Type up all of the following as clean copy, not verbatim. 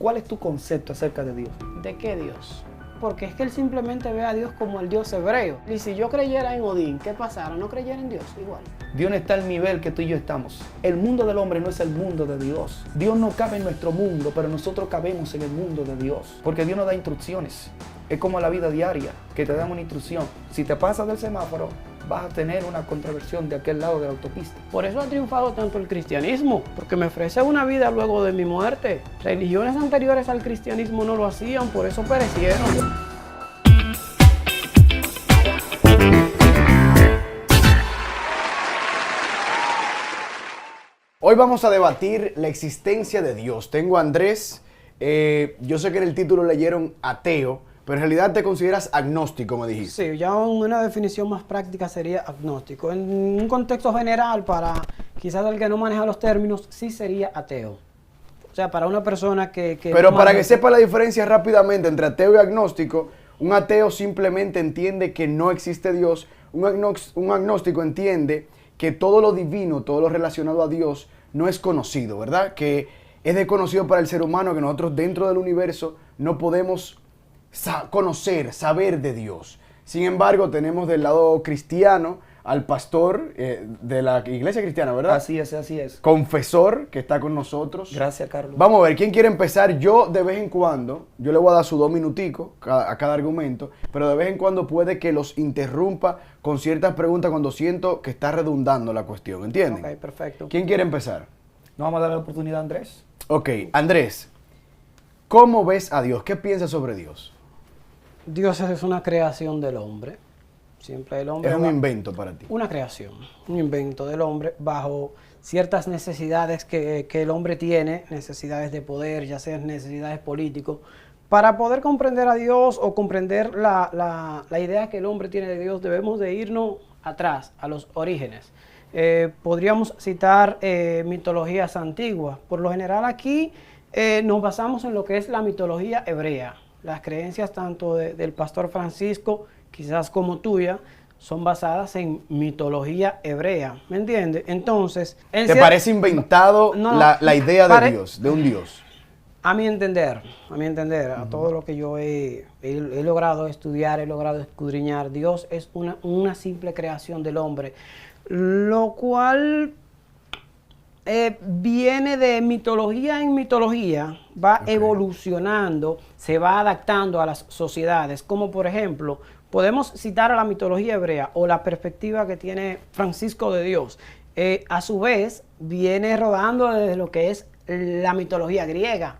¿cuál es tu concepto acerca de Dios? ¿De qué Dios? Porque es que él simplemente ve a Dios como el Dios hebreo. Y si yo creyera en Odín, ¿qué pasara? ¿No creyera en Dios? Igual. Dios no está al nivel que tú y yo estamos. El mundo del hombre no es el mundo de Dios. Dios no cabe en nuestro mundo, pero nosotros cabemos en el mundo de Dios. Porque Dios nos da instrucciones. Es como la vida diaria, que te dan una instrucción. Si te pasas del semáforo, vas a tener una contraversión de aquel lado de la autopista. Por eso ha triunfado tanto el cristianismo, porque me ofrece una vida luego de mi muerte. Religiones anteriores al cristianismo no lo hacían, por eso perecieron. Hoy vamos a debatir la existencia de Dios. Tengo a Andrés, yo sé que en el título leyeron ateo, pero en realidad te consideras agnóstico, me dijiste. Sí, ya una definición más práctica sería agnóstico. En un contexto general, para quizás el que no maneja los términos, sí sería ateo. O sea, para una persona que pero no para maneja... que sepa la diferencia rápidamente entre ateo y agnóstico, un ateo simplemente entiende que no existe Dios, un agnóstico entiende que todo lo divino, todo lo relacionado a Dios no es conocido, ¿verdad? Que es desconocido para el ser humano, que nosotros dentro del universo no podemos conocer, saber de Dios. Sin embargo, tenemos del lado cristiano al pastor de la iglesia cristiana, ¿verdad? Así es. Confesor, que está con nosotros. Gracias, Carlos. Vamos a ver, ¿quién quiere empezar? Yo de vez en cuando, yo le voy a dar sus 2 minuticos a cada argumento, pero de vez en cuando puede que los interrumpa con ciertas preguntas cuando siento que está redundando la cuestión, ¿entienden? Ok, perfecto. ¿Quién quiere empezar? ¿No vamos a dar la oportunidad a Andrés? Ok, Andrés, ¿cómo ves a Dios? ¿Qué piensas sobre Dios? Dios es una creación del hombre. Siempre el hombre Es un invento para ti. Una creación, un invento del hombre bajo ciertas necesidades que el hombre tiene, necesidades de poder, ya sean necesidades políticas. Para poder comprender a Dios o comprender la idea que el hombre tiene de Dios, debemos de irnos atrás, a los orígenes. Podríamos citar mitologías antiguas. Por lo general aquí nos basamos en lo que es la mitología hebrea. Las creencias tanto del pastor Francisco, quizás como tuya, son basadas en mitología hebrea, ¿me entiendes? Entonces... ¿Te parece inventado la idea de Dios, de un Dios? A mi entender, a todo lo que yo he logrado estudiar, he logrado escudriñar, Dios es una simple creación del hombre, lo cual viene de mitología en mitología, va evolucionando, se va adaptando a las sociedades, como por ejemplo, podemos citar a la mitología hebrea o la perspectiva que tiene Francisco de Dios. A su vez, viene rodando desde lo que es la mitología griega.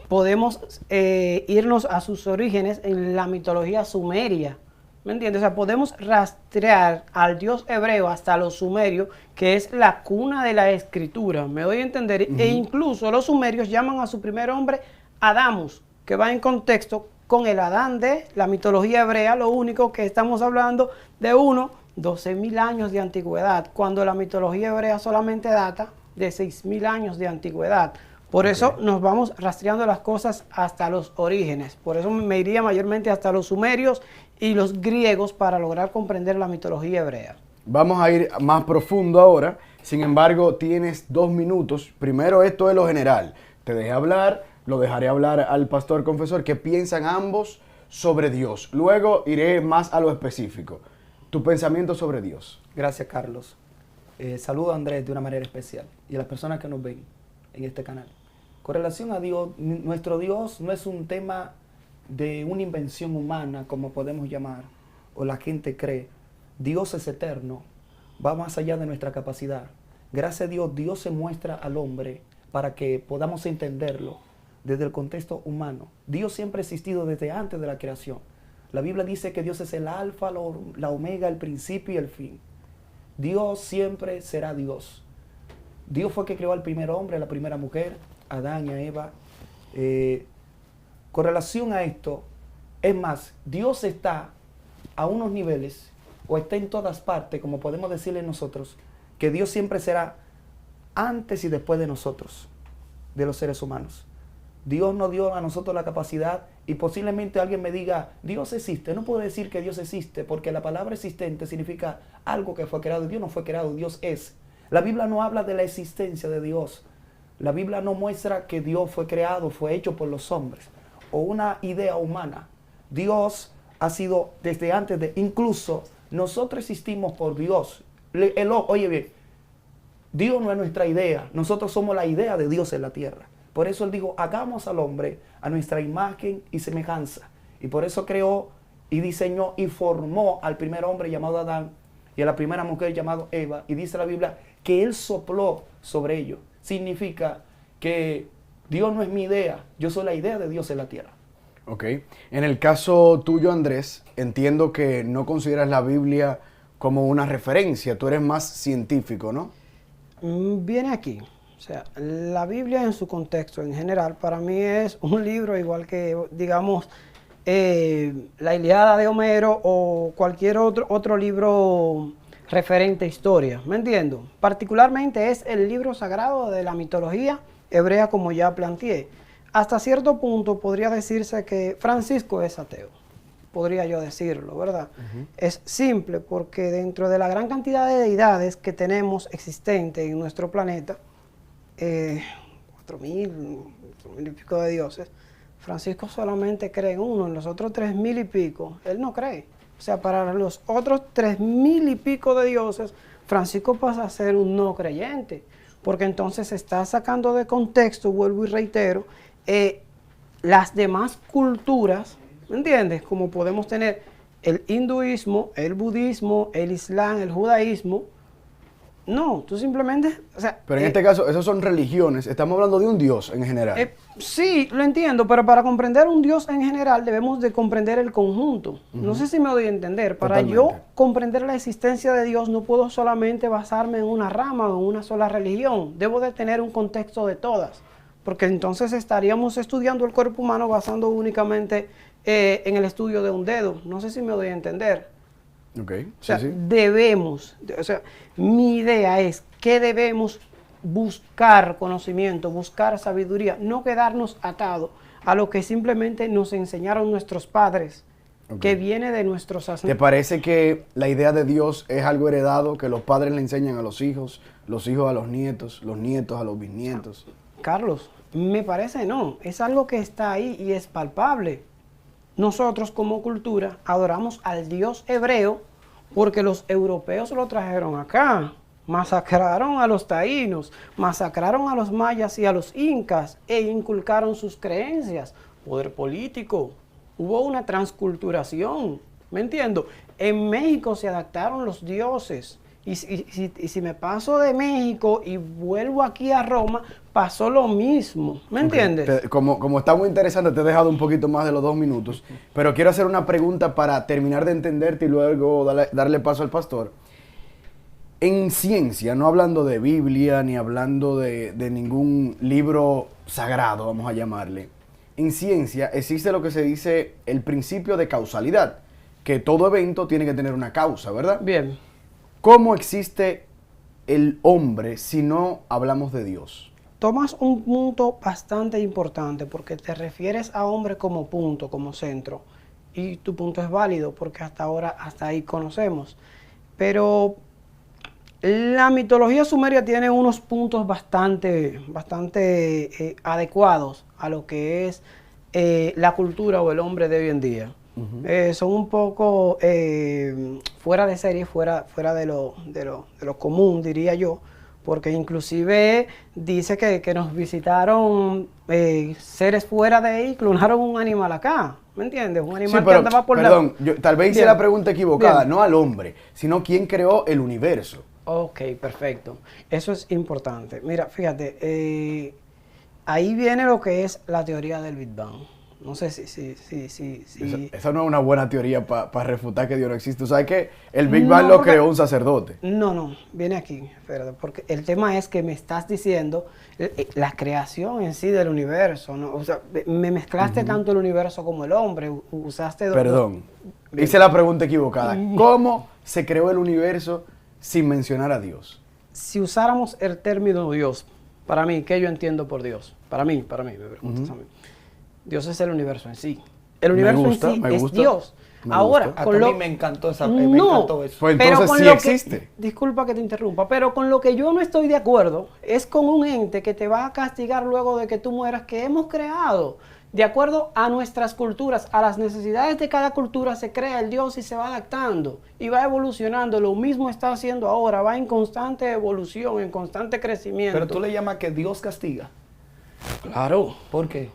Podemos irnos a sus orígenes en la mitología sumeria. ¿Me entiendes? O sea, podemos rastrear al Dios hebreo hasta los sumerios, que es la cuna de la escritura. ¿Me doy a entender? E incluso los sumerios llaman a su primer hombre Adamus, que va en contexto con el Adán de la mitología hebrea. Lo único que estamos hablando de 12.000 años de antigüedad, cuando la mitología hebrea solamente data de 6.000 años de antigüedad. Por eso nos vamos rastreando las cosas hasta los orígenes. Por eso me iría mayormente hasta los sumerios y los griegos para lograr comprender la mitología hebrea. Vamos a ir más profundo ahora. Sin embargo, tienes 2 minutos. Primero, esto es lo general. Te dejé hablar, lo dejaré hablar al pastor confesor. ¿Qué piensan ambos sobre Dios? Luego iré más a lo específico. Tu pensamiento sobre Dios. Gracias, Carlos. Saludo a Andrés de una manera especial y a las personas que nos ven en este canal. Con relación a Dios, nuestro Dios no es un tema de una invención humana, como podemos llamar, o la gente cree. Dios es eterno, va más allá de nuestra capacidad. Gracias a Dios, Dios se muestra al hombre para que podamos entenderlo desde el contexto humano. Dios siempre ha existido desde antes de la creación. La Biblia dice que Dios es el alfa, la omega, el principio y el fin. Dios siempre será Dios. Dios fue el que creó al primer hombre, a la primera mujer, Adán y a Eva. Con relación a esto, es más, Dios está a unos niveles, o está en todas partes, como podemos decirle nosotros, que Dios siempre será antes y después de nosotros, de los seres humanos. Dios nos dio a nosotros la capacidad, y posiblemente alguien me diga, Dios existe. No puedo decir que Dios existe, porque la palabra existente significa algo que fue creado. Dios no fue creado, Dios es. La Biblia no habla de la existencia de Dios. La Biblia no muestra que Dios fue creado, fue hecho por los hombres, o una idea humana. Dios ha sido desde antes de, incluso nosotros existimos por Dios. Oye bien, Dios no es nuestra idea, nosotros somos la idea de Dios en la tierra. Por eso Él dijo, hagamos al hombre a nuestra imagen y semejanza. Y por eso creó y diseñó y formó al primer hombre llamado Adán y a la primera mujer llamada Eva. Y dice la Biblia que Él sopló sobre ellos. Significa que Dios no es mi idea, yo soy la idea de Dios en la tierra. Ok. En el caso tuyo, Andrés, entiendo que no consideras la Biblia como una referencia, tú eres más científico, ¿no? Viene aquí. O sea, la Biblia en su contexto en general para mí es un libro igual que, digamos, la Ilíada de Homero o cualquier otro libro referente a historia, ¿me entiendo? Particularmente es el libro sagrado de la mitología hebrea, como ya planteé. Hasta cierto punto podría decirse que Francisco es ateo, podría yo decirlo, ¿verdad? Es simple porque dentro de la gran cantidad de deidades que tenemos existentes en nuestro planeta, 4.000 y pico de dioses, Francisco solamente cree en uno, en los otros 3.000 y pico, él no cree. O sea, para los otros 3.000 y pico de dioses, Francisco pasa a ser un no creyente, porque entonces se está sacando de contexto, vuelvo y reitero, las demás culturas, ¿me entiendes? Como podemos tener el hinduismo, el budismo, el islam, el judaísmo. No, tú simplemente, o sea... Pero en este caso, esos son religiones, estamos hablando de un Dios en general. Sí, lo entiendo, pero para comprender un Dios en general debemos de comprender el conjunto. No sé si me doy a entender. Para yo comprender la existencia de Dios no puedo solamente basarme en una rama o en una sola religión. Debo de tener un contexto de todas, porque entonces estaríamos estudiando el cuerpo humano basando únicamente en el estudio de un dedo. No sé si me doy a entender. Ok, o sea, debemos, o sea, mi idea es que debemos buscar conocimiento, buscar sabiduría, no quedarnos atados a lo que simplemente nos enseñaron nuestros padres, que viene de nuestros ancestros. ¿Te parece que la idea de Dios es algo heredado, que los padres le enseñan a los hijos a los nietos a los bisnietos? Carlos, me parece no, es algo que está ahí y es palpable. Nosotros como cultura adoramos al Dios hebreo porque los europeos lo trajeron acá. Masacraron a los taínos, masacraron a los mayas y a los incas e inculcaron sus creencias. Poder político, hubo una transculturación, ¿me entiendo? En México se adaptaron los dioses. Y si me paso de México y vuelvo aquí a Roma, pasó lo mismo, ¿me entiendes? Como está muy interesante, te he dejado un poquito más de los 2 minutos, pero quiero hacer una pregunta para terminar de entenderte y luego darle paso al pastor. En ciencia, no hablando de Biblia ni hablando de ningún libro sagrado, vamos a llamarle, en ciencia existe lo que se dice el principio de causalidad, que todo evento tiene que tener una causa, ¿verdad? Bien. ¿Cómo existe el hombre si no hablamos de Dios? Tomas un punto bastante importante porque te refieres a hombre como punto, como centro. Y tu punto es válido porque hasta ahí conocemos. Pero la mitología sumeria tiene unos puntos bastante adecuados a lo que es la cultura o el hombre de hoy en día. Son un poco fuera de serie, fuera de lo común, diría yo, porque inclusive dice que nos visitaron seres fuera de ahí y clonaron un animal acá, ¿me entiendes? Un animal que andaba por tal vez hice la pregunta equivocada, no al hombre, sino quién creó el universo. Ok, perfecto. Eso es importante. Mira, fíjate, ahí viene lo que es la teoría del Big Bang. No sé si. Esa no es una buena teoría para refutar que Dios no existe. ¿Tú sabes que el Big Bang lo creó un sacerdote? No, viene aquí, espérate, porque el tema es que me estás diciendo la creación en sí del universo, ¿no? O sea, me mezclaste tanto el universo como el hombre, usaste... Perdón, hice la pregunta equivocada. ¿Cómo se creó el universo sin mencionar a Dios? Si usáramos el término Dios, para mí, ¿qué yo entiendo por Dios? Para mí, me preguntas a mí. Dios es el universo en sí. El universo gusta, en sí me es gusta, Dios. me Ahora, gusta. A con mí lo... me encantó No, me encantó eso. Pues pero entonces con sí lo existe. disculpa que te interrumpa, pero con lo que yo no estoy de acuerdo es con un ente que te va a castigar luego de que tú mueras, que hemos creado. De acuerdo a nuestras culturas, a las necesidades de cada cultura se crea el Dios y se va adaptando y va evolucionando. Lo mismo está haciendo ahora, va en constante evolución, en constante crecimiento. Pero tú le llamas que Dios castiga. Claro. ¿Por qué?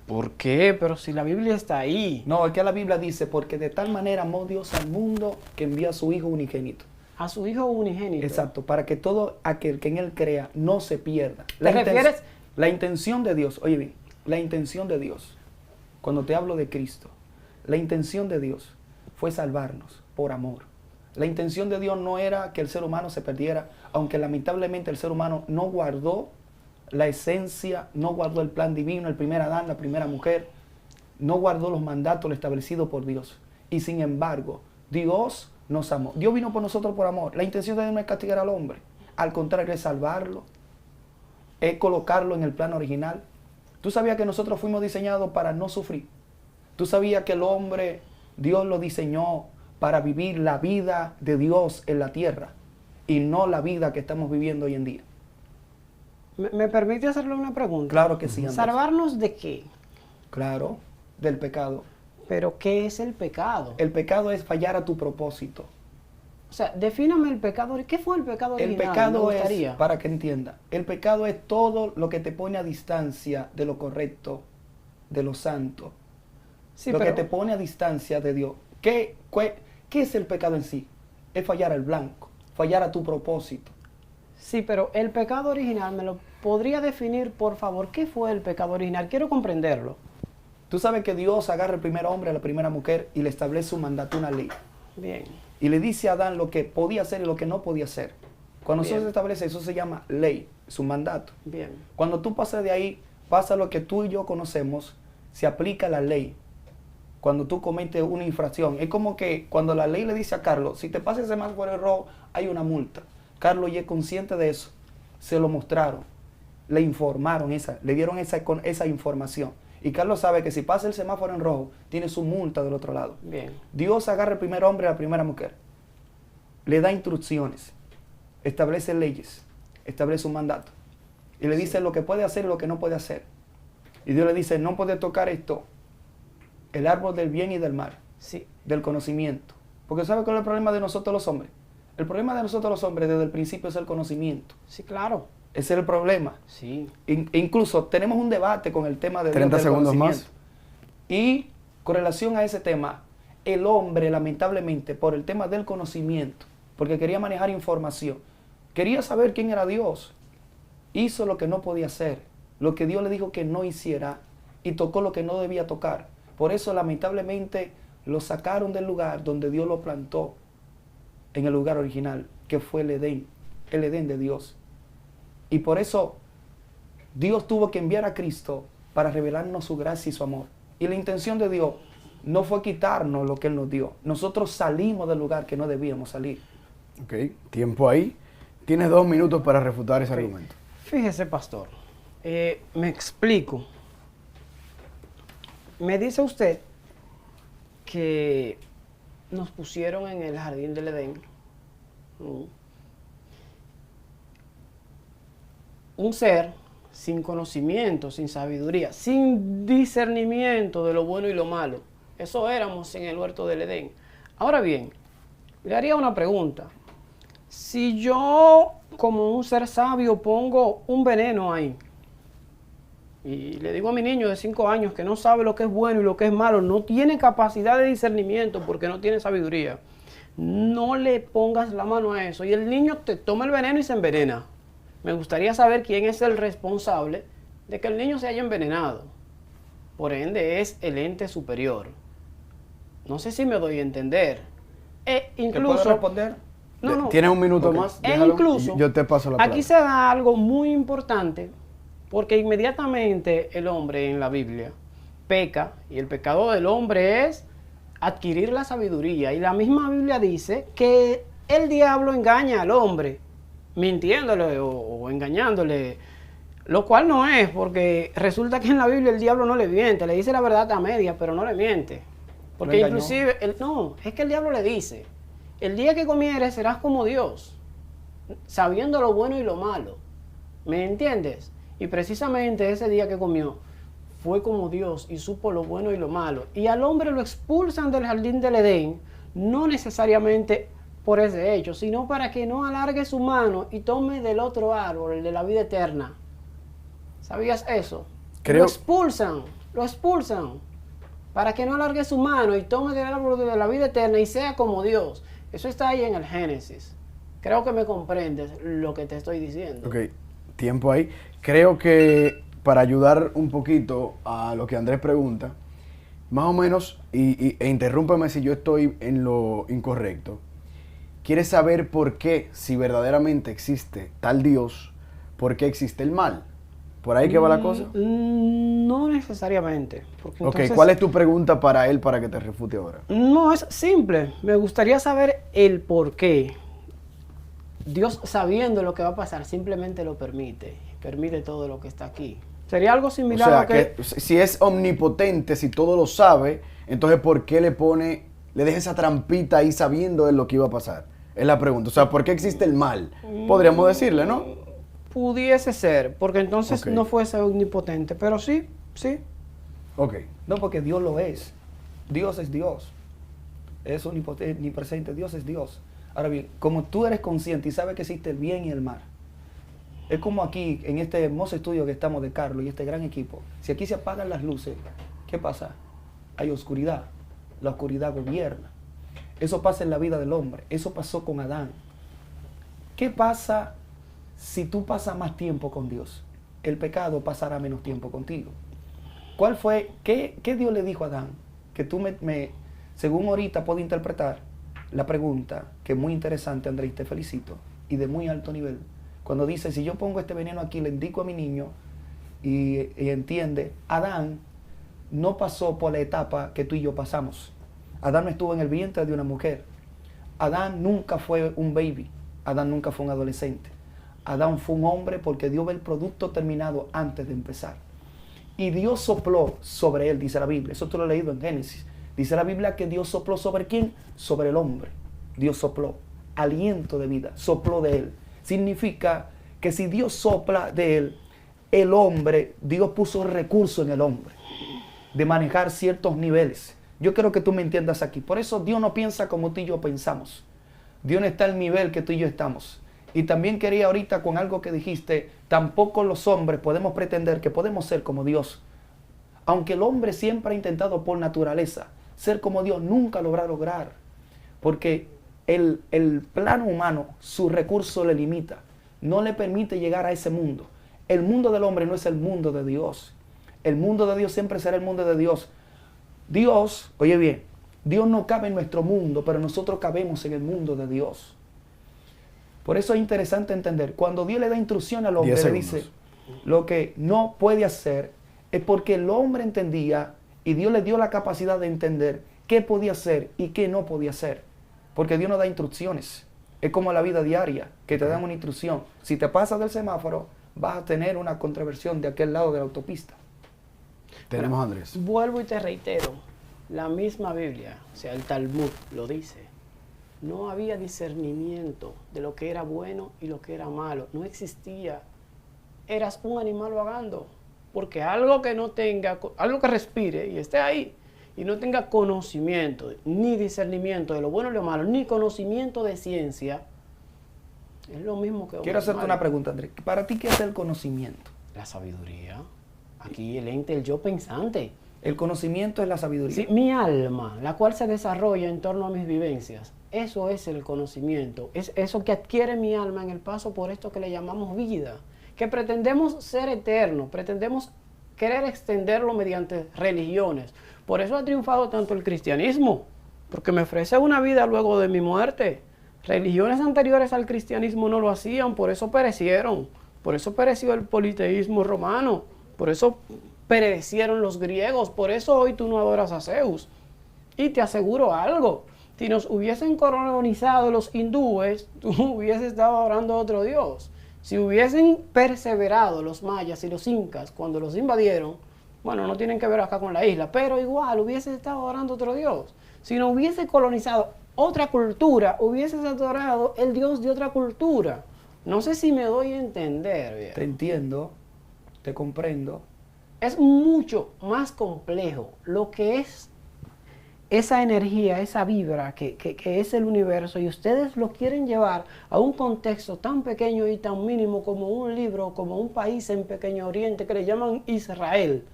¿Por qué? Pero si la Biblia está ahí. No, es que la Biblia dice, porque de tal manera amó Dios al mundo que envía a su Hijo unigénito. A su Hijo unigénito. Exacto, para que todo aquel que en Él crea no se pierda. ¿Te refieres? La intención de Dios, oye bien, la intención de Dios, cuando te hablo de Cristo, la intención de Dios fue salvarnos por amor. La intención de Dios no era que el ser humano se perdiera, aunque lamentablemente el ser humano no guardó la esencia, no guardó el plan divino, el primer Adán, la primera mujer, no guardó los mandatos establecidos por Dios. Y sin embargo, Dios nos amó. Dios vino por nosotros por amor. La intención de Dios no es castigar al hombre. Al contrario, es salvarlo, es colocarlo en el plan original. Tú sabías que nosotros fuimos diseñados para no sufrir. Tú sabías que el hombre, Dios lo diseñó para vivir la vida de Dios en la tierra y no la vida que estamos viviendo hoy en día. ¿Me permite hacerle una pregunta? Claro que sí, Andrés. ¿Salvarnos de qué? Claro, del pecado. ¿Pero qué es el pecado? El pecado es fallar a tu propósito. O sea, defíname el pecado. ¿Qué fue el pecado El original? pecado Me es, gustaría. para que entienda, el pecado es todo lo que te pone a distancia de lo correcto, de lo santo. Sí, lo pero, que te pone a distancia de Dios. ¿Qué es el pecado en sí? Es fallar al blanco, fallar a tu propósito. sí, pero el pecado original, ¿me lo podría definir, por favor? ¿Qué fue el pecado original? Quiero comprenderlo. Tú sabes que Dios agarra al primer hombre, a la primera mujer y le establece un mandato, una ley. Bien. Y le dice a Adán lo que podía hacer y lo que no podía hacer. Cuando Bien. eso se establece, eso se llama ley, su mandato. Bien. Cuando tú pasas de ahí, pasa lo que tú y yo conocemos, se aplica la ley. Cuando tú cometes una infracción, es como que cuando la ley le dice a Carlos, si te pasas ese semáforo rojo, hay una multa. Carlos ya es consciente de eso, se lo mostraron, le informaron, le dieron esa información. Y Carlos sabe que si pasa el semáforo en rojo, tiene su multa del otro lado. Bien. Dios agarra al primer hombre y a la primera mujer, le da instrucciones, establece leyes, establece un mandato. Y le dice lo que puede hacer y lo que no puede hacer. Y Dios le dice, no puede tocar esto, el árbol del bien y del mal, Sí. del conocimiento. Porque ¿sabe cuál es el problema de nosotros los hombres? El problema de nosotros los hombres desde el principio es el conocimiento. Sí, claro. Ese es el problema. Sí. Incluso tenemos un debate con el tema de 30 del segundos conocimiento. más. Y con relación a ese tema, el hombre lamentablemente por el tema del conocimiento, porque quería manejar información, quería saber quién era Dios, hizo lo que no podía hacer, lo que Dios le dijo que no hiciera y tocó lo que no debía tocar. Por eso lamentablemente lo sacaron del lugar donde Dios lo plantó, en el lugar original, que fue el Edén de Dios. Y por eso Dios tuvo que enviar a Cristo para revelarnos su gracia y su amor. Y la intención de Dios no fue quitarnos lo que Él nos dio. Nosotros salimos del lugar que no debíamos salir. Ok, tiempo ahí. Tienes 2 minutos para refutar ese argumento. Fíjese, pastor. Me explico. Me dice usted que nos pusieron en el jardín del Edén. Un ser sin conocimiento, sin sabiduría, sin discernimiento de lo bueno y lo malo. Eso éramos en el huerto del Edén. Ahora bien, le haría una pregunta. Si yo, como un ser sabio, pongo un veneno ahí, y le digo a mi niño de 5 años que no sabe lo que es bueno y lo que es malo, no tiene capacidad de discernimiento porque no tiene sabiduría, no le pongas la mano a eso. Y el niño te toma el veneno y se envenena. Me gustaría saber quién es el responsable de que el niño se haya envenenado. Por ende, es el ente superior. No sé si me doy a entender. ¿Te puedo Incluso, responder? no. ¿Tienes un minuto Ok. más? E Déjalo, incluso, y yo te paso la palabra. aquí se da algo muy importante, porque inmediatamente el hombre en la Biblia peca, y el pecado del hombre es adquirir la sabiduría. Y la misma Biblia dice que el diablo engaña al hombre, mintiéndole o engañándole Lo cual no es, porque resulta que en la Biblia el diablo no le miente, le dice la verdad a media, pero no le miente. Porque Lo engañó. inclusive, no, es que el diablo le dice, el día que comieres serás como Dios, sabiendo lo bueno y lo malo. ¿Me entiendes? Y precisamente ese día que comió, fue como Dios y supo lo bueno y lo malo. Y al hombre lo expulsan del jardín del Edén, no necesariamente por ese hecho, sino para que no alargue su mano y tome del otro árbol, el de la vida eterna. ¿Sabías eso? Creo- Lo expulsan, para que no alargue su mano y tome del árbol de la vida eterna y sea como Dios. Eso está ahí en el Génesis. Creo que me comprendes lo que te estoy diciendo. Ok, tiempo ahí. Creo que para ayudar un poquito a lo que Andrés pregunta, más o menos, e interrúmpeme si yo estoy en lo incorrecto, ¿quieres saber por qué, si verdaderamente existe tal Dios, por qué existe el mal? ¿Por ahí que va la cosa? No necesariamente. Porque Ok, entonces, ¿cuál es tu pregunta para él para que te refute ahora? no, es simple. Me gustaría saber el por qué. Dios, sabiendo lo que va a pasar, simplemente lo permite. Permite todo lo que está aquí. Sería algo O similar sea, a que... que si es omnipotente, si todo lo sabe, entonces ¿por qué le deja esa trampita ahí sabiendo él lo que iba a pasar? Es la pregunta. O sea, ¿por qué existe el mal? Podríamos decirle, ¿no? Pudiese ser, porque entonces Ok. no fuese omnipotente. Pero sí, sí. Ok. No, porque Dios lo es. Dios es Dios. Es omnipresente. Dios es Dios. Ahora bien, como tú eres consciente y sabes que existe el bien y el mal, es como aquí, en este hermoso estudio que estamos de Carlos y este gran equipo. Si aquí se apagan las luces, ¿qué pasa? Hay oscuridad. La oscuridad gobierna. Eso pasa en la vida del hombre. Eso pasó con Adán. ¿Qué pasa si tú pasas más tiempo con Dios? El pecado pasará menos tiempo contigo. ¿Cuál fue, qué Dios le dijo a Adán? Que tú según ahorita puedo interpretar la pregunta, que es muy interesante, Andrés, te felicito, y de muy alto nivel. Cuando dice, si yo pongo este veneno aquí, le indico a mi niño, y entiende, Adán no pasó por la etapa que tú y yo pasamos. Adán no estuvo en el vientre de una mujer. Adán nunca fue un baby. Adán nunca fue un adolescente. Adán fue un hombre porque Dios ve el producto terminado antes de empezar. Y Dios sopló sobre él, dice la Biblia. Eso tú lo has leído en Génesis. Dice la Biblia que Dios sopló ¿sobre quién? Sobre el hombre. Dios sopló. Aliento de vida. Sopló de él. Significa que si Dios sopla de él, el hombre, Dios puso recursos en el hombre de manejar ciertos niveles. Yo quiero que tú me entiendas aquí. Por eso Dios no piensa como tú y yo pensamos. Dios no está al nivel que tú y yo estamos. Y también quería ahorita con algo que dijiste, tampoco los hombres podemos pretender que podemos ser como Dios. Aunque el hombre siempre ha intentado por naturaleza ser como Dios, nunca lo va a lograr. Porque el plano humano, su recurso le limita. No le permite llegar a ese mundo. El mundo del hombre no es el mundo de Dios. El mundo de Dios siempre será el mundo de Dios. Dios, oye bien, Dios no cabe en nuestro mundo, pero nosotros cabemos en el mundo de Dios. Por eso es interesante entender, cuando Dios le da instrucción al hombre, 10 le dice segundos. lo que no puede hacer, es porque el hombre entendía y Dios le dio la capacidad de entender qué podía hacer y qué no podía hacer. Porque Dios no da instrucciones. Es como la vida diaria, que te dan una instrucción. Si te pasas del semáforo, vas a tener una contraversión de aquel lado de la autopista. Tenemos a Andrés. Vuelvo y te reitero, la misma Biblia, o sea, el Talmud lo dice. No había discernimiento de lo que era bueno y lo que era malo. No existía. Eras un animal vagando. Porque algo que no tenga, algo que respire y esté ahí, y no tenga conocimiento, ni discernimiento de lo bueno y lo malo, ni conocimiento de ciencia, es lo mismo que... Quiero hacerte una pregunta, Andrés. ¿Para ti qué es el conocimiento? La sabiduría. Aquí el ente, el yo pensante. El conocimiento es la sabiduría. Sí, mi alma, la cual se desarrolla en torno a mis vivencias. Eso es el conocimiento. Es eso que adquiere mi alma en el paso por esto que le llamamos vida. Que pretendemos ser eternos, pretendemos querer extenderlo mediante religiones. Por eso ha triunfado tanto el cristianismo, porque me ofrece una vida luego de mi muerte. Religiones anteriores al cristianismo no lo hacían, por eso perecieron. Por eso pereció el politeísmo romano, por eso perecieron los griegos, por eso hoy tú no adoras a Zeus. Y te aseguro algo, si nos hubiesen colonizado los hindúes, tú hubieses estado adorando a otro dios. Si hubiesen perseverado los mayas y los incas cuando los invadieron, bueno, no tienen que ver acá con la isla, pero igual hubiese estado adorando otro dios. Si no hubiese colonizado otra cultura, hubieses adorado el dios de otra cultura. No sé si me doy a entender, viejo. Te entiendo, te comprendo. Es mucho más complejo lo que es esa energía, esa vibra que es el universo, y ustedes lo quieren llevar a un contexto tan pequeño y tan mínimo como un libro, como un país en Pequeño Oriente que le llaman Israel,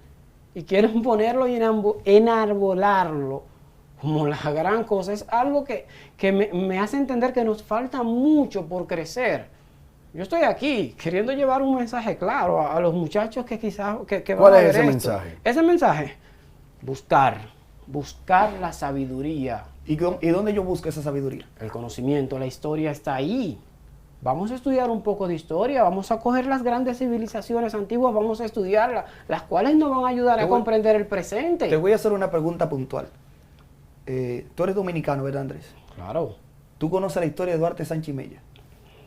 y quieren ponerlo y enarbolarlo como la gran cosa. Es algo que me hace entender que nos falta mucho por crecer. Yo estoy aquí queriendo llevar un mensaje claro a los muchachos que quizás que van ¿Cuál a es ver ese esto. mensaje? Ese mensaje, buscar la sabiduría, ¿Y dónde yo busco esa sabiduría? el conocimiento, la historia está ahí. Vamos a estudiar un poco de historia, vamos a coger las grandes civilizaciones antiguas, vamos a estudiarlas, las cuales nos van a ayudar a comprender el presente. Te voy a hacer una pregunta puntual. Tú eres dominicano, ¿verdad, Andrés? Claro. ¿Tú conoces la historia de Duarte Sánchez Mella?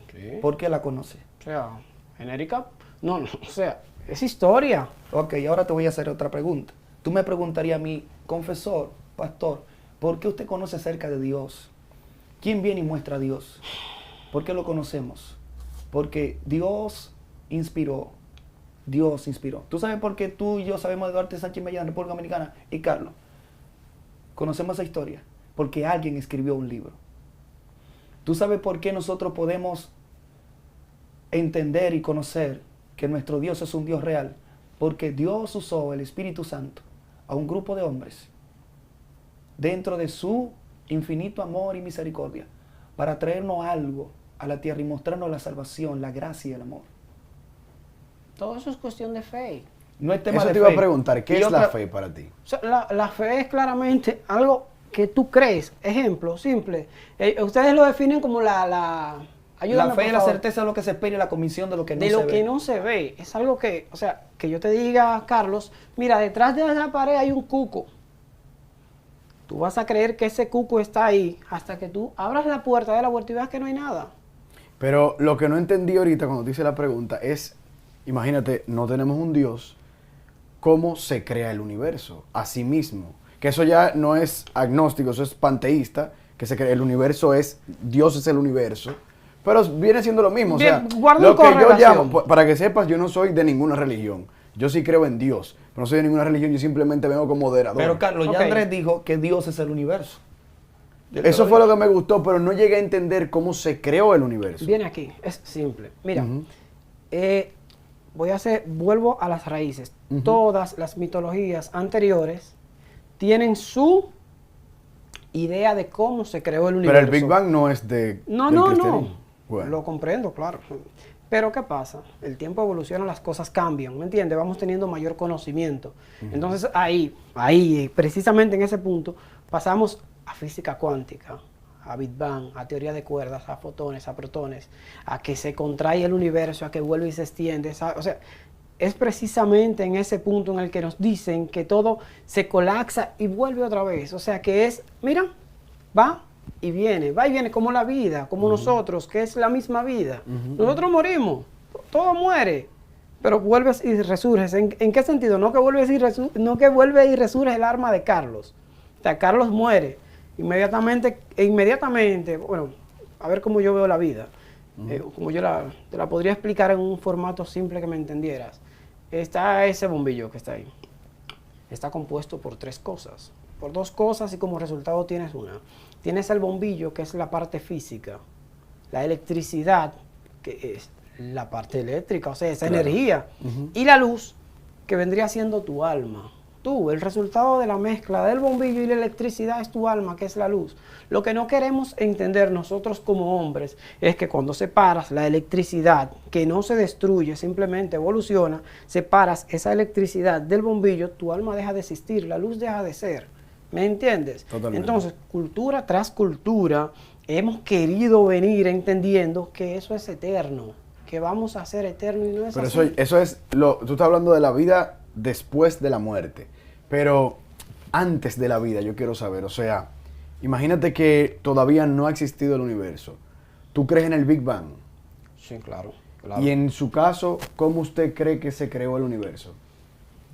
¿Qué? ¿Por qué la conoces? O sea, genérica, no, o sea, es historia. Ok, ahora te voy a hacer otra pregunta. Tú me preguntarías a mí, confesor, pastor, ¿por qué usted conoce acerca de Dios? ¿Quién viene y muestra a Dios? ¿Por qué lo conocemos? Porque Dios inspiró. Dios inspiró. ¿Tú sabes por qué tú y yo sabemos de Duarte Sánchez Mella en República Dominicana? Y Carlos, conocemos esa historia porque alguien escribió un libro. ¿Tú sabes por qué nosotros podemos entender y conocer que nuestro Dios es un Dios real? Porque Dios usó el Espíritu Santo a un grupo de hombres dentro de su infinito amor y misericordia para traernos algo a la tierra y mostrarnos la salvación, la gracia y el amor. Todo eso es cuestión de fe. No es tema Eso de te iba a fe. preguntar, ¿qué Y es la otra- fe para ti? O sea, la fe es claramente algo que tú crees. Ejemplo, simple. Ustedes lo definen como ayúdame, La fe por es la favor. certeza de lo que se espera y la convicción de lo que no De se lo ve. que no se ve. Es algo que, o sea, que yo te diga, Carlos, mira, detrás de esa pared hay un cuco. Tú vas a creer que ese cuco está ahí hasta que tú abras la puerta de la puerta y veas que no hay nada. Pero lo que no entendí ahorita cuando te hice la pregunta es, imagínate, no tenemos un Dios, ¿cómo se crea el universo? A sí mismo. Que eso ya no es agnóstico, eso es panteísta, que se crea, el universo es, Dios es el universo, pero viene siendo lo mismo. Bien, o sea, guarda lo un que yo correlación. llamo, para que sepas, yo no soy de ninguna religión. Yo sí creo en Dios, pero no soy de ninguna religión, yo simplemente vengo como moderador. Pero Carlos, ya Ok. Andrés dijo que Dios es el universo. Eso fue lo que me gustó, pero no llegué a entender cómo se creó el universo. Viene aquí, es simple. Mira, Ujú. vuelvo a las raíces. Ujú. Todas las mitologías anteriores tienen su idea de cómo se creó el universo. Pero el Big Bang no es del No. cristianismo. Bueno. Lo comprendo, claro. Pero ¿qué pasa? El tiempo evoluciona, las cosas cambian, ¿me entiendes? Vamos teniendo mayor conocimiento. Entonces ahí, precisamente en ese punto, pasamos a física cuántica, a Big Bang, a teoría de cuerdas, a fotones, a protones, a que se contrae el universo, a que vuelve y se extiende. O sea, es precisamente en ese punto en el que nos dicen que todo se colapsa y vuelve otra vez. O sea, que es, mira, va y viene como la vida, como nosotros, que es la misma vida. Nosotros morimos, todo muere, pero vuelves y resurges. ¿En qué sentido? No que vuelves y vuelve y resurge el arma de Carlos. O sea, Carlos muere inmediatamente, bueno, a ver cómo yo veo la vida. Como te la podría explicar en un formato simple que me entendieras. Está ese bombillo que está ahí. Está compuesto por tres cosas. Por dos cosas y como resultado tienes una. Tienes el bombillo, que es la parte física. La electricidad, que es la parte eléctrica, o sea, esa Claro. energía. Y la luz, que vendría siendo tu alma. Tú, el resultado de la mezcla del bombillo y la electricidad es tu alma, que es la luz. Lo que no queremos entender nosotros como hombres es que cuando separas la electricidad, que no se destruye, simplemente evoluciona, separas esa electricidad del bombillo, tu alma deja de existir, la luz deja de ser. ¿Me entiendes? Totalmente. Entonces, cultura tras cultura, hemos querido venir entendiendo que eso es eterno, que vamos a ser eterno y no es Pero así. eso es, tú estás hablando de la vida después de la muerte, pero antes de la vida yo quiero saber, o sea, imagínate que todavía no ha existido el universo. ¿Tú crees en el Big Bang? Sí, claro. Claro. Y en su caso, ¿cómo usted cree que se creó el universo?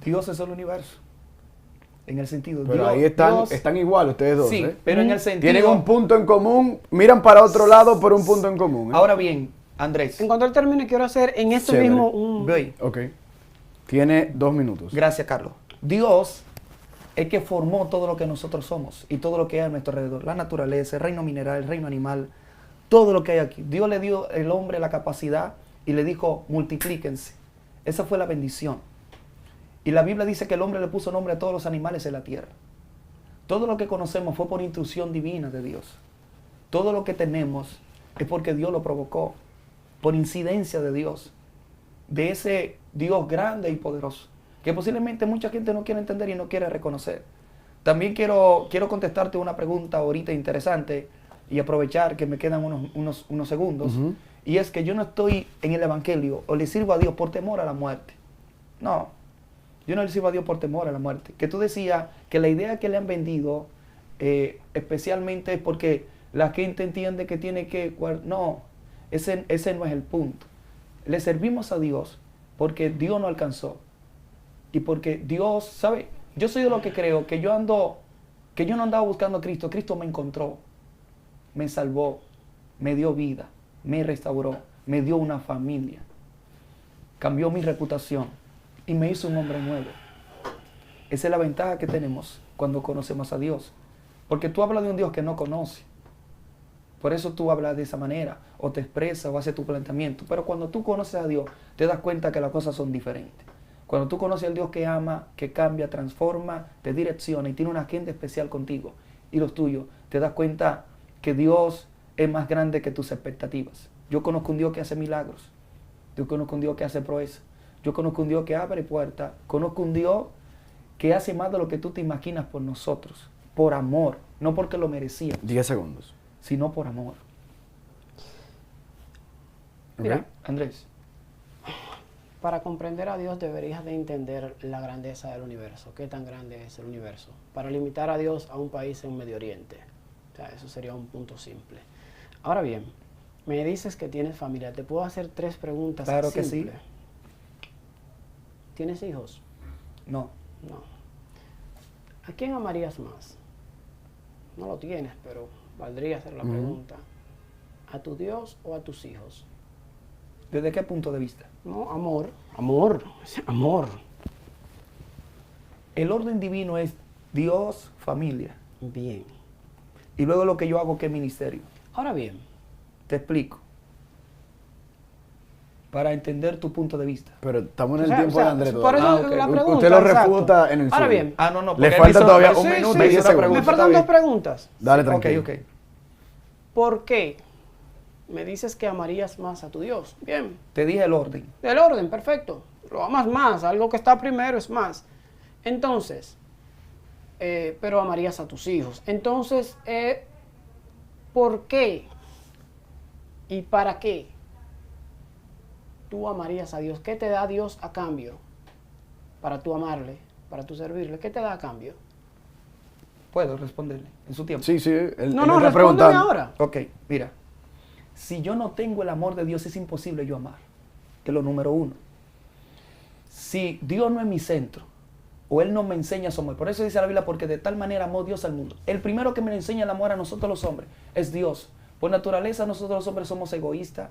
Dios es el universo. En el sentido, Pero Dios, ahí están, Dios- están igual ustedes dos, Sí, ¿eh? pero en el sentido... Tienen un punto en común, miran para otro lado por un punto en común, ¿eh? Ahora bien, Andrés, En cuanto al término, quiero hacer en esto Chévere. mismo un... ve, Ok. Tiene 2 minutos. gracias, Carlos. Dios es que formó todo lo que nosotros somos y todo lo que hay a nuestro alrededor. La naturaleza, el reino mineral, el reino animal, todo lo que hay aquí. Dios le dio al hombre la capacidad y le dijo, multiplíquense. Esa fue la bendición. Y la Biblia dice que el hombre le puso nombre a todos los animales en la tierra. Todo lo que conocemos fue por instrucción divina de Dios. Todo lo que tenemos es porque Dios lo provocó, por incidencia de Dios, de ese Dios grande y poderoso, que posiblemente mucha gente no quiere entender y no quiere reconocer. También quiero contestarte una pregunta ahorita interesante y aprovechar que me quedan unos segundos. Ujú. Y es que yo no estoy en el Evangelio o le sirvo a Dios por temor a la muerte. No, yo no le sirvo a Dios por temor a la muerte. Que tú decías que la idea que le han vendido especialmente es porque la gente entiende que tiene que... No, ese no es el punto. Le servimos a Dios porque Dios nos alcanzó. Y porque Dios, ¿sabe? Yo soy de lo que creo que yo no andaba buscando a Cristo. Cristo me encontró, me salvó, me dio vida, me restauró, me dio una familia, cambió mi reputación y me hizo un hombre nuevo. Esa es la ventaja que tenemos cuando conocemos a Dios. Porque tú hablas de un Dios que no conoce. Por eso tú hablas de esa manera, o te expresas, o haces tu planteamiento. Pero cuando tú conoces a Dios, te das cuenta que las cosas son diferentes. Cuando tú conoces al Dios que ama, que cambia, transforma, te direcciona y tiene una agenda especial contigo y los tuyos, te das cuenta que Dios es más grande que tus expectativas. Yo conozco un Dios que hace milagros. Yo conozco un Dios que hace proezas. Yo conozco un Dios que abre puertas. Conozco un Dios que hace más de lo que tú te imaginas por nosotros. Por amor. No porque lo merecíamos, 10 segundos. sino por amor. Mira, Ok. Andrés, para comprender a Dios deberías de entender la grandeza del universo. ¿Qué tan grande es el universo? Para limitar a Dios a un país en Medio Oriente. O sea, eso sería un punto simple. Ahora bien, me dices que tienes familia. ¿Te puedo hacer 3 preguntas Claro que simples? sí. ¿Tienes hijos? no. No. ¿A quién amarías más? No lo tienes, pero valdría hacer la Ujú. pregunta. ¿A tu Dios o a tus hijos? ¿Desde qué punto de vista? No, amor. Amor. Amor. El orden divino es Dios, familia. Bien. Y luego lo que yo hago, que es ministerio. Ahora bien, Te explico. Para entender tu punto de vista. Pero estamos en el O sea, tiempo o sea, de Andrés por todavía. eso ok. la U- pregunta. Usted lo exacto. refuta en el Ahora suyo. bien, Ah, no, no. Le porque falta él hizo- todavía sí, un sí, minuto me y hizo 10 una segundos. pregunta, me faltan está 2 preguntas. Dale, Ok, tranquilo. ok. ¿Por qué me dices que amarías más a tu Dios? Bien, Te dije el orden. del orden, perfecto. Lo amas más, algo que está primero es más. Entonces, pero amarías a tus hijos. Entonces, ¿por qué y para qué tú amarías a Dios? ¿Qué te da Dios a cambio para tú amarle, para tú servirle? ¿Qué te da a cambio? Puedo responderle en su tiempo. Sí, sí. Él No, él no, está respóndeme preguntando. ahora. Ok, mira. Si yo no tengo el amor de Dios, es imposible yo amar. Es lo número uno. Si Dios no es mi centro, o Él no me enseña su amor. Por eso dice la Biblia, porque de tal manera amó Dios al mundo. El primero que me enseña el amor a nosotros los hombres es Dios. Por naturaleza nosotros los hombres somos egoístas.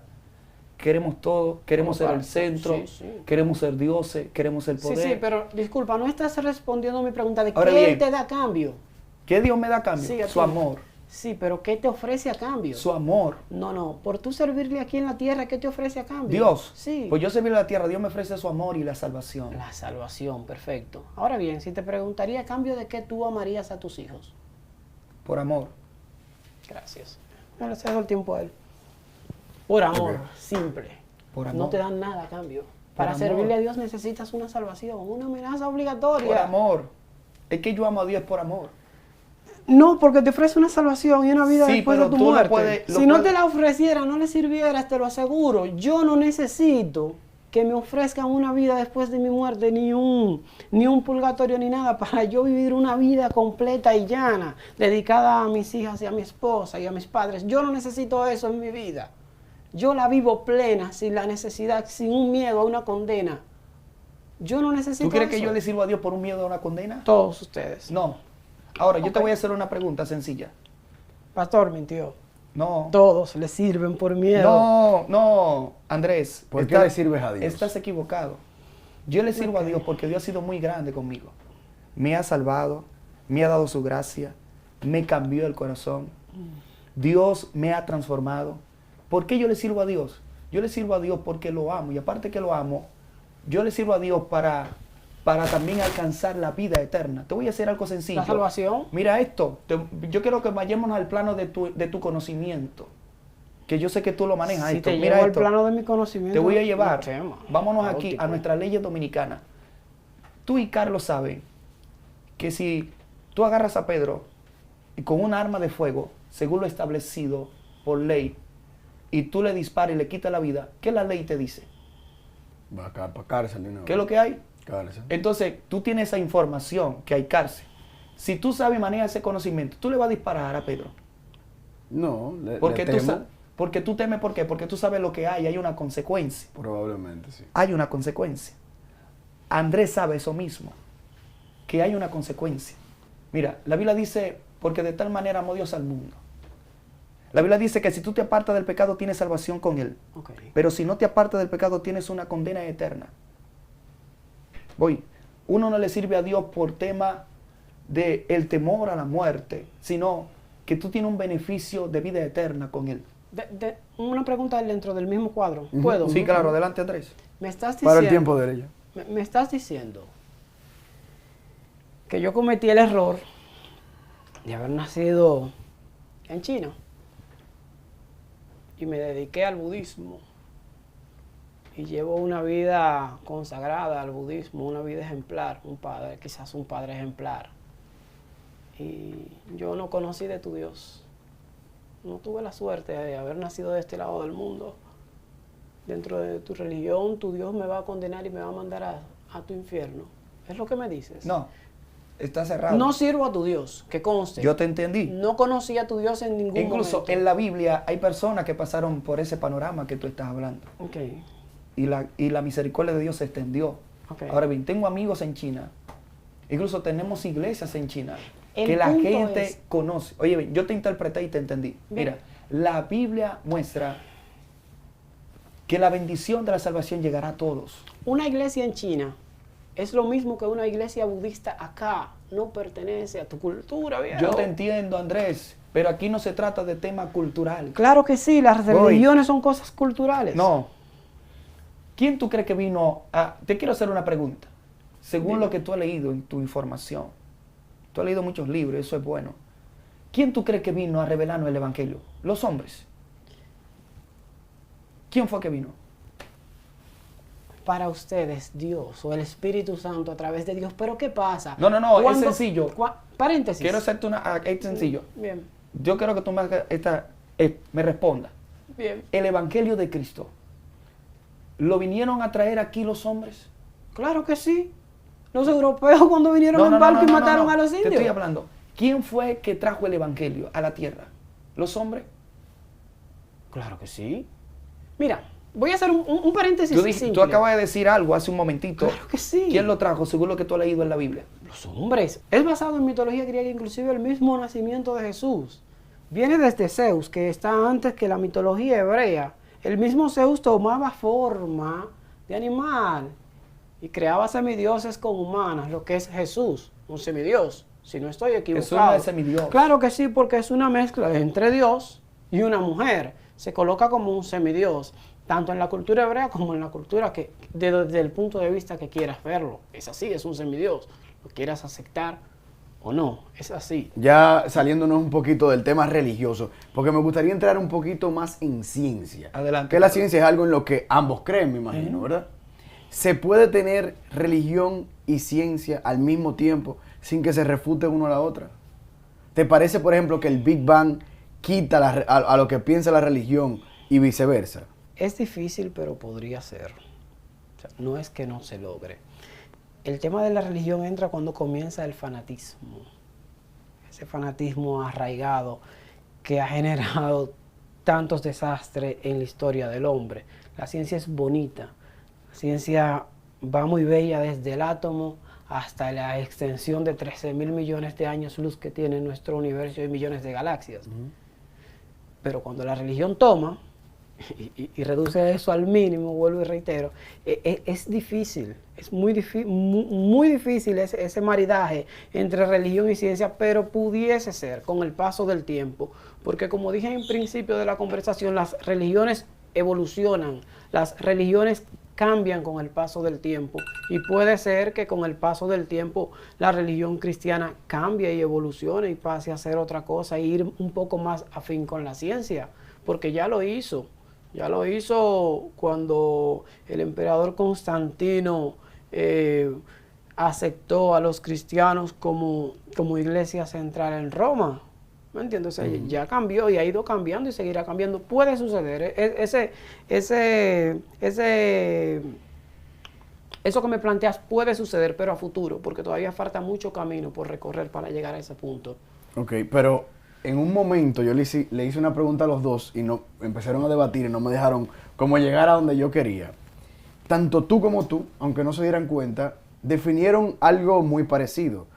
Queremos todo, queremos ser el centro, Sí, sí. queremos ser dioses, queremos el Sí, poder. sí, pero disculpa, no estás respondiendo a mi pregunta de Ahora qué bien. te da a cambio. ¿Qué Dios me da a cambio? Sí, a Su ti. amor. Sí, pero ¿qué te ofrece a cambio? Su amor. No, no, por tú servirle aquí en la tierra, ¿qué te ofrece a cambio? Dios. Sí. Pues yo serví a la tierra, Dios me ofrece su amor y la salvación. La salvación, perfecto. Ahora bien, si te preguntaría a cambio de qué tú amarías a tus hijos. Por amor. Gracias. No le cedo el tiempo a él. Por amor, Ok. simple. Por No amor. te dan nada a cambio. Para amor. servirle a Dios necesitas una salvación, una amenaza obligatoria. Por amor. Es que yo amo a Dios por amor. No, porque te ofrece una salvación y una vida Sí, después de pero tu tú lo muerte. puedes- lo Si no puedes- te la ofreciera, no le sirvieras, te lo aseguro. Yo no necesito que me ofrezcan una vida después de mi muerte, ni un purgatorio ni nada, para yo vivir una vida completa y llana, dedicada a mis hijas y a mi esposa y a mis padres. Yo no necesito eso en mi vida. yo la vivo plena, sin la necesidad, sin un miedo a una condena. Yo no necesito ¿Tú crees que eso. yo le sirvo a Dios por un miedo a una condena? Todos ustedes. No. Ahora, yo te Ok. voy a hacer una pregunta sencilla. Pastor mintió. No. Todos le sirven por miedo. No, no, Andrés. ¿Por qué le sirves a Dios? Estás equivocado. Yo le sirvo a Dios porque Dios ha sido muy grande conmigo. Me ha salvado, me ha dado su gracia, me cambió el corazón. Dios me ha transformado. ¿Por qué yo le sirvo a Dios? Yo le sirvo a Dios porque lo amo. Y aparte que lo amo, yo le sirvo a Dios para también alcanzar la vida eterna. Te voy a hacer algo sencillo. La salvación. Mira esto. Yo quiero que vayamos al plano de tu conocimiento. Que yo sé que tú lo manejas. Si esto. te Mira llevo al esto. plano de mi conocimiento. Te voy a llevar. un tema Vámonos aquí caótico. a nuestras leyes dominicanas. Tú y Carlos saben que si tú agarras a Pedro y con un arma de fuego, según lo establecido por ley, y tú le disparas y le quitas la vida, ¿qué la ley te dice? Va para cárcel de una ¿Qué es vez. lo que hay? Cárcel. Entonces, tú tienes esa información que hay cárcel. Si tú sabes y manejas ese conocimiento, tú le vas a disparar a Pedro. No, Porque, le tú, temo. porque tú temes, ¿por qué? Porque tú sabes lo que hay una consecuencia. Probablemente, sí. Hay una consecuencia. Andrés sabe eso mismo, que hay una consecuencia. Mira, la Biblia dice, porque de tal manera amó Dios al mundo. La Biblia dice que si tú te apartas del pecado tienes salvación con Él. Ok. Pero si no te apartas del pecado tienes una condena eterna. Uno no le sirve a Dios por tema de el temor a la muerte, sino que tú tienes un beneficio de vida eterna con Él. Una pregunta dentro del mismo cuadro. Ujú. ¿Puedo? Sí, claro, adelante Andrés. Me estás diciendo, Para el tiempo de ella. me estás diciendo que yo cometí el error de haber nacido en China y me dediqué al budismo y llevo una vida consagrada al budismo, una vida ejemplar, quizás un padre ejemplar. Y yo no conocí de tu Dios. No tuve la suerte de haber nacido de este lado del mundo. Dentro de tu religión, tu Dios me va a condenar y me va a mandar a tu infierno. ¿Es lo que me dices? No, está cerrado. No sirvo a tu Dios, que conste. Yo te entendí. No conocí a tu Dios en ningún Incluso momento. en la Biblia hay personas que pasaron por ese panorama que tú estás hablando. Ok, Y la misericordia de Dios se extendió. ok. Ahora bien, tengo amigos en China. Incluso tenemos iglesias en China. El Que la punto gente es- conoce. Oye, bien, yo te interpreté y te entendí. Bien. Mira, la Biblia muestra que la bendición de la salvación llegará a todos. Una iglesia en China es lo mismo que una iglesia budista acá. No pertenece a tu cultura, viejo. Yo te entiendo, Andrés, pero aquí no se trata de tema cultural. Claro que sí, las Voy. religiones son cosas culturales. No. ¿Quién tú crees que vino a...? Te quiero hacer una pregunta. Según Dime. lo que tú has leído en tu información, tú has leído muchos libros, eso es bueno. ¿Quién tú crees que vino a revelarnos el Evangelio? Los hombres. ¿Quién fue que vino? Para ustedes, Dios o el Espíritu Santo a través de Dios. Pero ¿qué pasa? No, no, no, es Cuando- sencillo. Paréntesis. Quiero hacerte es sencillo. Bien, Yo quiero que tú me respondas. bien. ¿El Evangelio de Cristo lo vinieron a traer aquí los hombres? Claro que sí. Los europeos cuando vinieron en barco y mataron a los Te indios. estoy hablando. ¿Quién fue que trajo el Evangelio a la tierra? ¿Los hombres? Claro que sí. Mira, voy a hacer un paréntesis Tú simple. acabas de decir algo hace un momentito. Claro que sí. ¿Quién lo trajo según lo que tú has leído en la Biblia? Los hombres. Es basado en mitología griega, inclusive el mismo nacimiento de Jesús. Viene desde Zeus, que está antes que la mitología hebrea. El mismo Zeus tomaba forma de animal y creaba semidioses con humanas, lo que es Jesús, un semidios, si no estoy equivocado. Jesús no es semidios. Claro que sí, porque es una mezcla entre Dios y una mujer. Se coloca como un semidios, tanto en la cultura hebrea como en la cultura que, desde el punto de vista que quieras verlo. Es así, es un semidios. Lo quieras aceptar o no, es así. Ya saliéndonos un poquito del tema religioso, porque me gustaría entrar un poquito más en ciencia. Adelante. Que la ciencia es algo en lo que ambos creen, me imagino, ¿verdad? ¿Se puede tener religión y ciencia al mismo tiempo sin que se refute uno a la otra? ¿Te parece, por ejemplo, que el Big Bang quita a lo que piensa la religión y viceversa? Es difícil, pero podría ser. O sea, no es que no se logre. El tema de la religión entra cuando comienza el fanatismo. Ese fanatismo arraigado que ha generado tantos desastres en la historia del hombre. La ciencia es bonita, la ciencia va muy bella desde el átomo hasta la extensión de 13.000 millones de años luz que tiene nuestro universo y millones de galaxias. Pero cuando la religión toma y reduce eso al mínimo, vuelvo y reitero, es difícil, es muy difícil ese maridaje entre religión y ciencia, pero pudiese ser con el paso del tiempo, porque como dije en principio de la conversación, las religiones evolucionan, las religiones cambian con el paso del tiempo, y puede ser que con el paso del tiempo la religión cristiana cambie y evolucione y pase a ser otra cosa e ir un poco más afín con la ciencia, porque ya lo hizo cuando el emperador Constantino aceptó a los cristianos como iglesia central en Roma. ¿Me entiendes? O sea, ya cambió y ha ido cambiando y seguirá cambiando. Puede suceder. Eso que me planteas puede suceder, pero a futuro, porque todavía falta mucho camino por recorrer para llegar a ese punto. Ok, pero en un momento yo le hice una pregunta a los dos y no empezaron a debatir y no me dejaron como llegar a donde yo quería. Tanto tú como tú, aunque no se dieran cuenta, definieron algo muy parecido,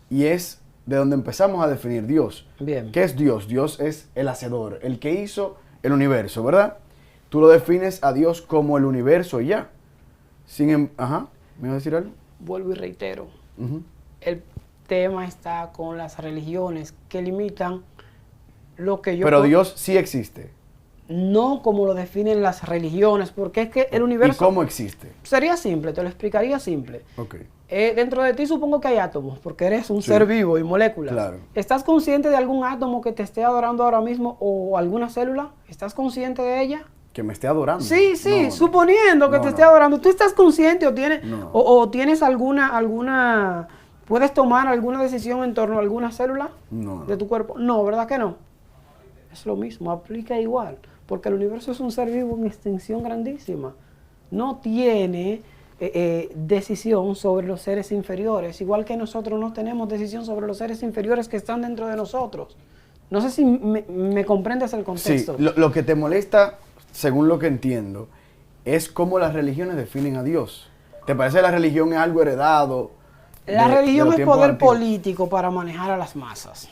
y es de donde empezamos a definir Dios. Bien. ¿Qué es Dios? Dios es el hacedor, el que hizo el universo, ¿verdad? Tú lo defines a Dios como el universo y ya. Ajá, ¿me vas a decir algo? Vuelvo y reitero. El tema está con las religiones que limitan lo que yo... Pero Dios sí existe. No como lo definen las religiones, porque es que el universo... ¿Y cómo existe? Sería simple, te lo explicaría simple. Ok. Dentro de ti supongo que hay átomos, porque eres un ser vivo y moléculas. Claro. ¿Estás consciente de algún átomo que te esté adorando ahora mismo o alguna célula? ¿Estás consciente de ella? Que me esté adorando. Sí, No, suponiendo que no, te esté adorando. ¿Tú estás consciente o tienes, No. o tienes alguna, puedes tomar alguna decisión en torno a alguna célula No. de tu cuerpo? No, ¿verdad que no? Es lo mismo, aplica igual, porque el universo es un ser vivo en extensión grandísima. No tiene decisión sobre los seres inferiores, igual que nosotros no tenemos decisión sobre los seres inferiores que están dentro de nosotros. No sé si me comprendes el contexto. Sí, lo que te molesta, según lo que entiendo, es cómo las religiones definen a Dios. ¿Te parece que la religión es algo heredado? La religión los es tiempos poder antiguos? político para manejar a las masas.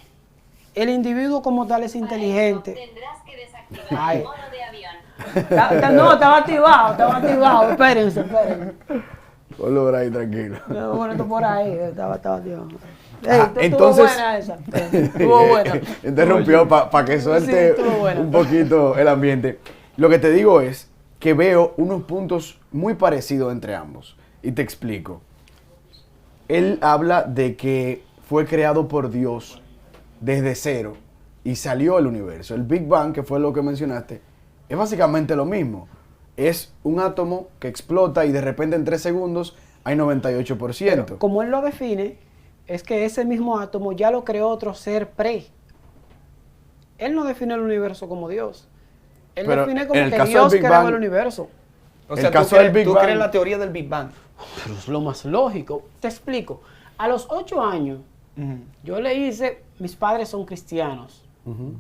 El individuo como tal es inteligente. Tendrás que desactivar Ay. el modo de avión. No, estaba activado. Espérense. Ponlo por ahí, tranquilo. Bueno, esto por ahí, estaba activado. Entonces, estuvo buena esa. Estuvo buena. Interrumpió para que suelte estuvo buena. un poquito el ambiente. Lo que te digo es que veo unos puntos muy parecidos entre ambos. Y te explico. Él habla de que fue creado por Dios desde cero y salió el universo. El Big Bang, que fue lo que mencionaste, es básicamente lo mismo. Es un átomo que explota y de repente en 3 segundos hay 98%. Pero, como él lo define, es que ese mismo átomo ya lo creó otro ser pre. Él no define el universo como Dios. Él Pero define en como el que caso Dios del Big creó Bang- el universo. O El sea, caso tú del crees, Big tú Bang- crees la teoría del Big Bang. Pero es lo más lógico. Te explico. A los 8 años, yo le hice, mis padres son cristianos.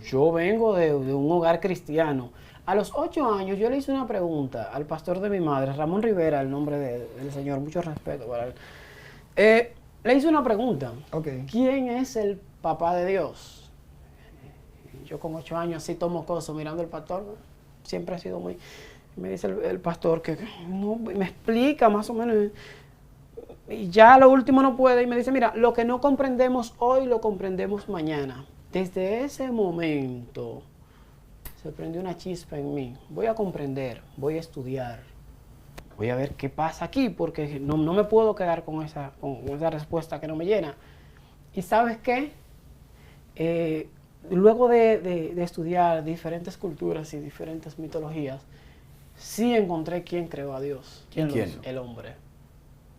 Yo vengo de un hogar cristiano. A los 8 años yo le hice una pregunta al pastor de mi madre, Ramón Rivera, el nombre del Señor, mucho respeto para él. Le hice una pregunta. Ok. ¿Quién es el papá de Dios? Yo con 8 años así tomo cosas mirando al pastor. Siempre ha sido muy... Me dice el pastor que no, me explica más o menos. Y ya lo último no puede. Y me dice, mira, lo que no comprendemos hoy lo comprendemos mañana. Desde ese momento se prendió una chispa en mí. Voy a comprender, voy a estudiar, voy a ver qué pasa aquí, porque no me puedo quedar con esa respuesta que no me llena. ¿Y sabes qué? Luego de estudiar diferentes culturas y diferentes mitologías, sí encontré quién creó a Dios. ¿Quién? El hombre.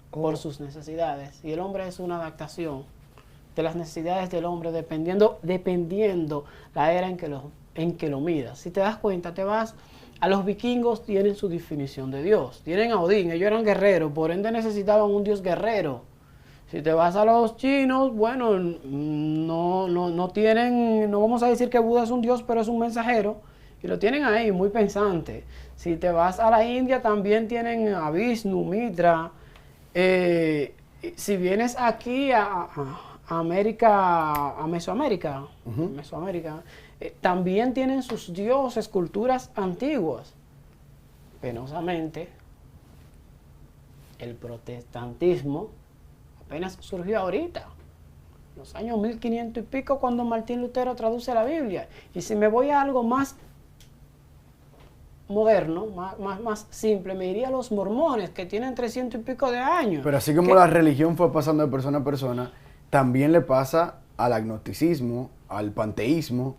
Por sus necesidades. Y el hombre es una adaptación de las necesidades del hombre dependiendo la era en que lo midas. Si te das cuenta, te vas a los vikingos, tienen su definición de Dios. Tienen a Odín, ellos eran guerreros, por ende necesitaban un Dios guerrero. Si te vas a los chinos, bueno, no vamos a decir que Buda es un Dios, pero es un mensajero. Y lo tienen ahí, muy pensante. Si te vas a la India, también tienen a Vishnu, Mitra. Si vienes aquí a América, a Mesoamérica, Mesoamérica, también tienen sus dioses, culturas antiguas. Penosamente, el protestantismo apenas surgió ahorita, en los años 1500 y pico, cuando Martín Lutero traduce la Biblia. Y si me voy a algo más moderno, más simple, me iría a los mormones, que tienen 300 y pico de años. Pero así como la religión fue pasando de persona a persona, también le pasa al agnosticismo, al panteísmo,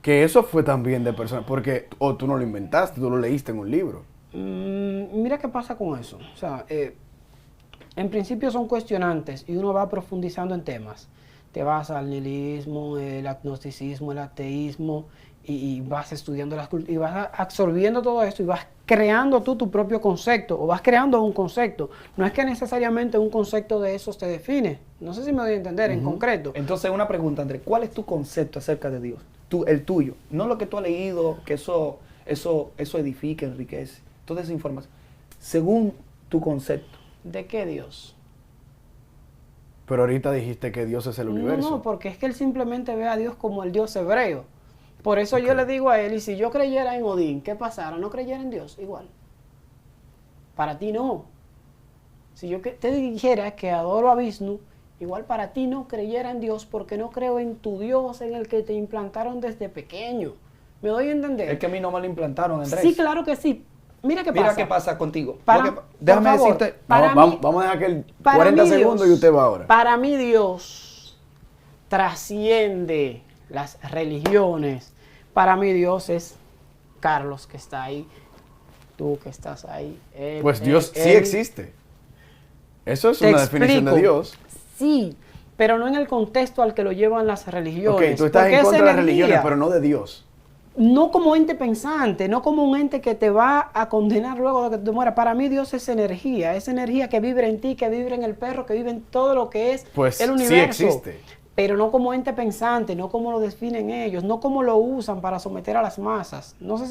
que eso fue también de persona, porque o tú no lo inventaste, tú lo leíste en un libro. Mira qué pasa con eso. O sea, en principio son cuestionantes y uno va profundizando en temas. Te vas al nihilismo, el agnosticismo, el ateísmo, y vas estudiando las culturas, y vas absorbiendo todo esto y vas creando tú tu propio concepto, o vas creando un concepto. No es que necesariamente un concepto de esos te define. No sé si me doy a entender en concreto. Entonces, una pregunta, Andrés. ¿Cuál es tu concepto acerca de Dios? El tuyo. No lo que tú has leído, que eso edifica, enriquece. Toda esa información. Según tu concepto. ¿De qué Dios? Pero ahorita dijiste que Dios es el universo. No, porque es que él simplemente ve a Dios como el Dios hebreo. Por eso yo le digo a él, y si yo creyera en Odín, ¿qué pasara? ¿No creyera en Dios? Igual. Para ti no. Si yo te dijera que adoro a Vishnu, igual para ti no creyera en Dios, porque no creo en tu Dios en el que te implantaron desde pequeño. ¿Me doy a entender? Es que a mí no me lo implantaron, Andrés. Sí, claro que sí. Mira qué pasa. Mira qué pasa contigo. por Déjame favor, decirte. Vamos a dejar que el 40 segundos y usted va ahora. Para mí Dios trasciende las religiones. Para mí Dios es Carlos que está ahí, tú que estás ahí. Pues Dios sí existe. Eso es una definición de Dios. Sí, pero no en el contexto al que lo llevan las religiones. Ok, tú estás en contra de las religiones, pero no de Dios. No como ente pensante, no como un ente que te va a condenar luego de que te mueras. Para mí Dios es energía que vibra en ti, que vibra en el perro, que vive en todo lo que es pues el universo. Sí existe. Pero no como ente pensante, no como lo definen ellos, no como lo usan para someter a las masas. No sé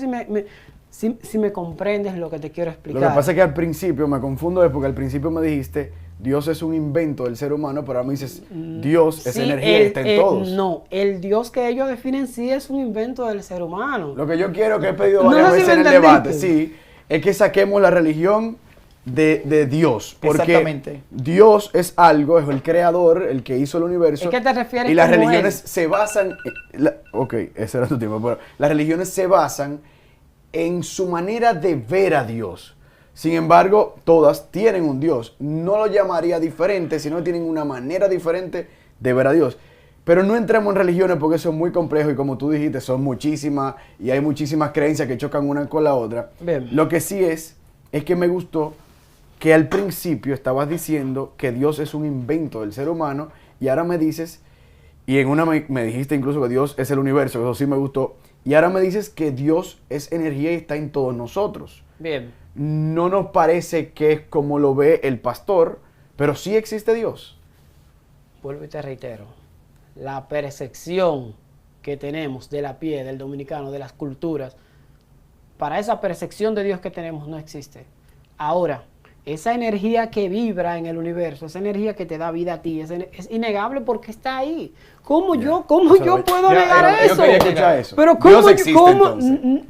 si me comprendes lo que te quiero explicar. Lo que pasa es que al principio me confundo, porque al principio me dijiste, Dios es un invento del ser humano, pero ahora me dices, Dios es energía y está en todos. No, el Dios que ellos definen sí es un invento del ser humano. Lo que yo quiero, que he pedido varias veces en el debate, sí, es que saquemos la religión de Dios, porque exactamente. Dios es algo, es el creador, el que hizo el universo. ¿A qué te refieres? Y las religiones se basan, ok, ese era tu tiempo, pero las religiones se basan en su manera de ver a Dios. Sin embargo, todas tienen un Dios. No lo llamaría diferente, sino tienen una manera diferente de ver a Dios. Pero no entremos en religiones porque eso es muy complejo y como tú dijiste, son muchísimas y hay muchísimas creencias que chocan una con la otra. Bien. Lo que sí es que me gustó que al principio estabas diciendo que Dios es un invento del ser humano y ahora me dices, y en una me dijiste incluso que Dios es el universo, eso sí me gustó, y ahora me dices que Dios es energía y está en todos nosotros. Bien. No nos parece que es como lo ve el pastor, pero sí existe Dios. Vuelvo y te reitero, la percepción que tenemos de la piel del dominicano, de las culturas, para esa percepción de Dios que tenemos no existe. Ahora, esa energía que vibra en el universo, esa energía que te da vida a ti, es innegable porque está ahí. ¿Cómo yo puedo negar eso? Yo quería escuchar eso. Pero Dios existe entonces.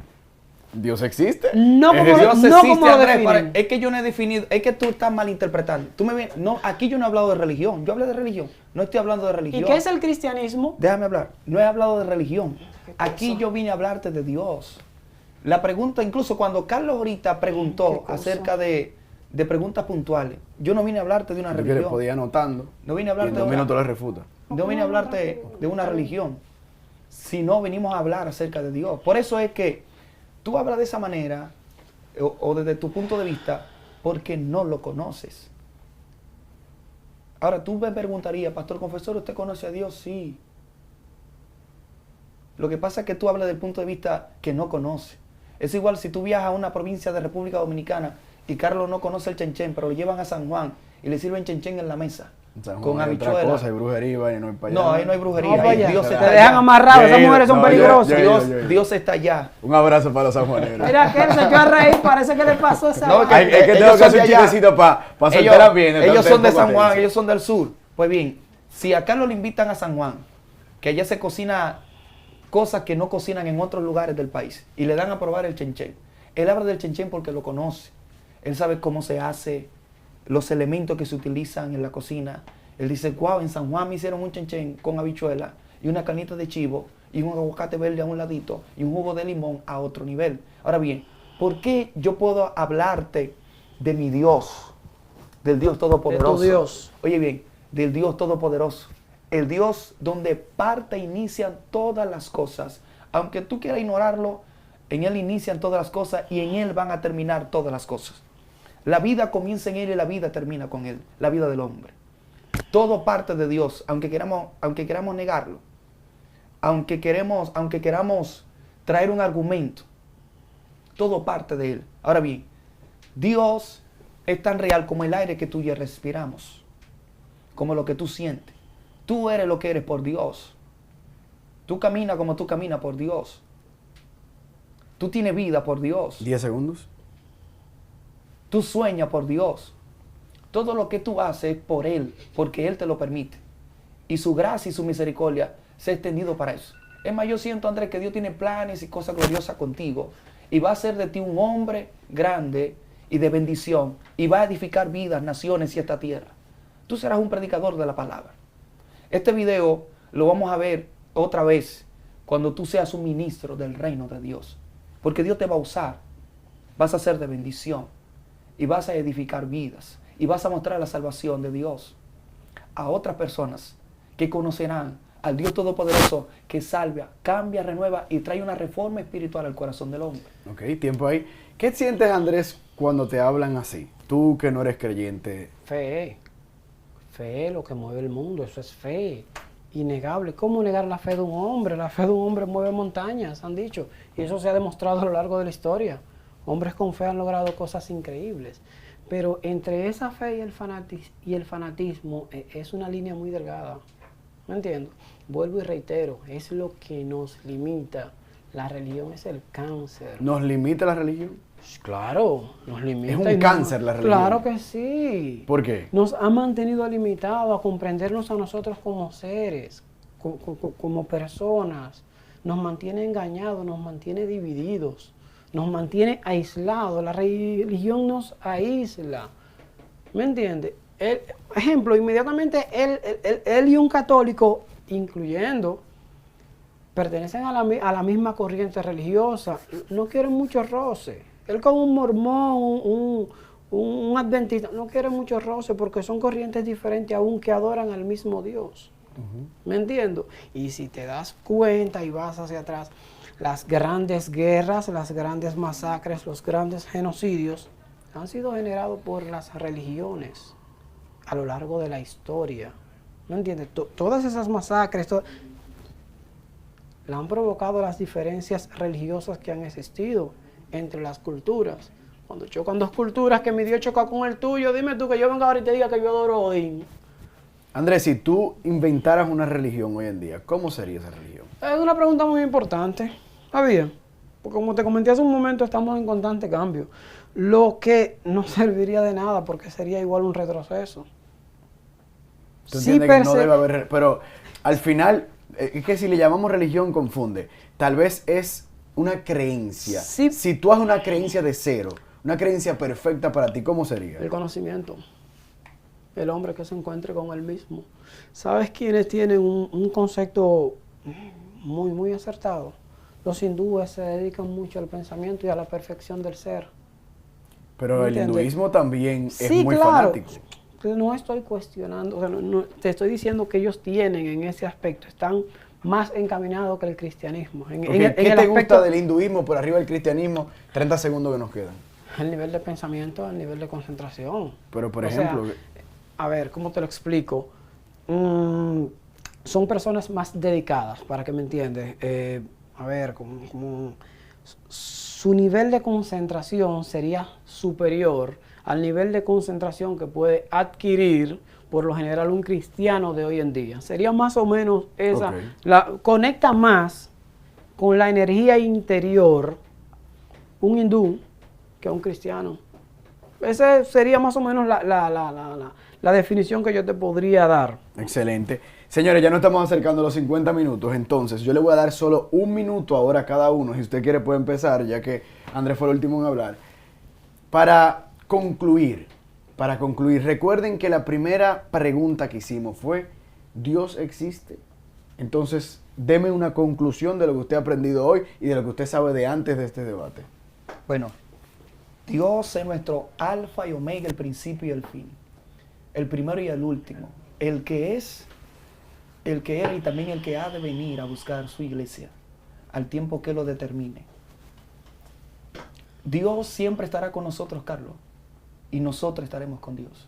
¿Dios existe? No como Dios no existe, como lo Andrés, definen. es que yo no he definido, es que tú estás malinterpretando. Aquí yo no he hablado de religión, yo hablé de religión, no estoy hablando de religión. ¿Y qué es el cristianismo? Déjame hablar, no he hablado de religión. Aquí yo vine a hablarte de Dios. La pregunta, incluso cuando Carlos ahorita preguntó acerca de preguntas puntuales, yo no vine a hablarte de una Yo que le religión. podía anotando. No vine a hablarte y en 2 de minutos le refuta. No vine a hablarte de una religión, sino venimos a hablar acerca de Dios. Por eso es que tú hablas de esa manera, o desde tu punto de vista, porque no lo conoces. Ahora, tú me preguntarías, pastor confesor, ¿usted conoce a Dios? Sí. Lo que pasa es que tú hablas del punto de vista que no conoce. Es igual si tú viajas a una provincia de República Dominicana y Carlos no conoce el chenchen, pero lo llevan a San Juan y le sirven chenchen en la mesa. En San Juan con hay otra habichuela. cosa, hay brujería, vaina, no hay para No, allá. ahí no hay brujería. No, ahí vaya, Dios te está dejan allá. amarrado, esas mujeres son No, peligrosas. Dios está allá. Un abrazo para los sanjuaneros. Mira, que él se echó a reír, parece que le pasó esa No, vaina. Es que ellos tengo que son hacer un de allá. chistecito para Ellos, soltar bien. ellos son de San Juan, ellos son del sur. Pues bien, si acá lo invitan a San Juan, que allá se cocina cosas que no cocinan en otros lugares del país, y le dan a probar el chenchen. Él habla del chenchen porque lo conoce. Él sabe cómo se hace, los elementos que se utilizan en la cocina. Él dice, wow, en San Juan me hicieron un chenchen con habichuela y una canita de chivo y un aguacate verde a un ladito y un jugo de limón a otro nivel. Ahora bien, ¿por qué yo puedo hablarte de mi Dios, del Dios Todopoderoso? De tu Dios. Oye bien, del Dios Todopoderoso. El Dios donde parte e inician todas las cosas. Aunque tú quieras ignorarlo, en Él inician todas las cosas y en Él van a terminar todas las cosas. La vida comienza en Él y la vida termina con Él, la vida del hombre. Todo parte de Dios, aunque queramos negarlo, aunque queramos traer un argumento, todo parte de Él. Ahora bien, Dios es tan real como el aire que tú y yo respiramos, como lo que tú sientes. Tú eres lo que eres por Dios. Tú caminas como tú caminas por Dios. Tú tienes vida por Dios. 10 segundos. Tú sueñas por Dios. Todo lo que tú haces es por Él, porque Él te lo permite. Y su gracia y su misericordia se ha extendido para eso. Es más, yo siento, Andrés, que Dios tiene planes y cosas gloriosas contigo. Y va a hacer de ti un hombre grande y de bendición. Y va a edificar vidas, naciones y esta tierra. Tú serás un predicador de la palabra. Este video lo vamos a ver otra vez cuando tú seas un ministro del reino de Dios. Porque Dios te va a usar. Vas a ser de bendición. Y vas a edificar vidas. Y vas a mostrar la salvación de Dios a otras personas que conocerán al Dios Todopoderoso que salva, cambia, renueva y trae una reforma espiritual al corazón del hombre. Ok, tiempo ahí. ¿Qué sientes, Andrés, cuando te hablan así? Tú que no eres creyente. Fe. Fe, lo que mueve el mundo, eso es fe. Innegable. ¿Cómo negar la fe de un hombre? La fe de un hombre mueve montañas, han dicho. Y eso se ha demostrado a lo largo de la historia. Hombres con fe han logrado cosas increíbles. Pero entre esa fe y el fanatismo es una línea muy delgada. ¿Me entiendo? Vuelvo y reitero, es lo que nos limita. La religión es el cáncer. ¿Nos limita la religión? Claro, nos limita. Es y un cáncer la religión. Claro que sí. ¿Por qué? Nos ha mantenido limitados a comprendernos a nosotros como seres, como personas. Nos mantiene engañados, nos mantiene divididos, nos mantiene aislados. La religión nos aísla. ¿Me entiende? Ejemplo, inmediatamente él y un católico, incluyendo, pertenecen a la misma corriente religiosa. No quieren mucho roce. Él con un mormón, un adventista, no quiere mucho roce porque son corrientes diferentes aunque adoran al mismo Dios. ¿Me entiendo? Y si te das cuenta y vas hacia atrás, las grandes guerras, las grandes masacres, los grandes genocidios han sido generados por las religiones a lo largo de la historia. ¿Me entiendes? Todas esas masacres la han provocado las diferencias religiosas que han existido entre las culturas. Cuando chocan dos culturas, que mi Dios choca con el tuyo, dime tú que yo venga ahora y te diga que yo adoro a Odín. Andrés, si tú inventaras una religión hoy en día, ¿cómo sería esa religión? Es una pregunta muy importante, ¿sabía? Porque como te comenté hace un momento, estamos en constante cambio. Lo que no serviría de nada porque sería igual un retroceso. ¿Tú entiendes que no debe haber? Pero al final, es que si le llamamos religión confunde. Tal vez es una creencia. Sí. Si tú haces una creencia de cero, una creencia perfecta para ti, ¿cómo sería? El conocimiento. El hombre que se encuentre con él mismo. ¿Sabes quiénes tienen un concepto muy, muy acertado? Los hindúes se dedican mucho al pensamiento y a la perfección del ser. Pero el hinduismo también es Sí, muy claro. fanático. No estoy cuestionando, o sea, te estoy diciendo que ellos tienen en ese aspecto, están más encaminados que el cristianismo. ¿Qué te gusta del hinduismo por arriba del cristianismo? 30 segundos que nos quedan. El nivel de pensamiento, el nivel de concentración. Pero, por O ejemplo... sea, a ver, ¿cómo te lo explico? Son personas más dedicadas, para que me entiendas. A ver, su nivel de concentración sería superior al nivel de concentración que puede adquirir por lo general un cristiano de hoy en día. Sería más o menos esa, Ok. conecta más con la energía interior un hindú que un cristiano. Esa sería más o menos la definición que yo te podría dar. Excelente. Señores, ya nos estamos acercando a los 50 minutos, entonces yo le voy a dar solo un minuto ahora a cada uno. Si usted quiere puede empezar, ya que Andrés fue el último en hablar. Para concluir, recuerden que la primera pregunta que hicimos fue, ¿Dios existe? Entonces, deme una conclusión de lo que usted ha aprendido hoy y de lo que usted sabe de antes de este debate. Bueno, Dios es nuestro alfa y omega, el principio y el fin. El primero y el último. El que es, el que era y también el que ha de venir a buscar su iglesia al tiempo que lo determine. Dios siempre estará con nosotros, Carlos, y nosotros estaremos con Dios.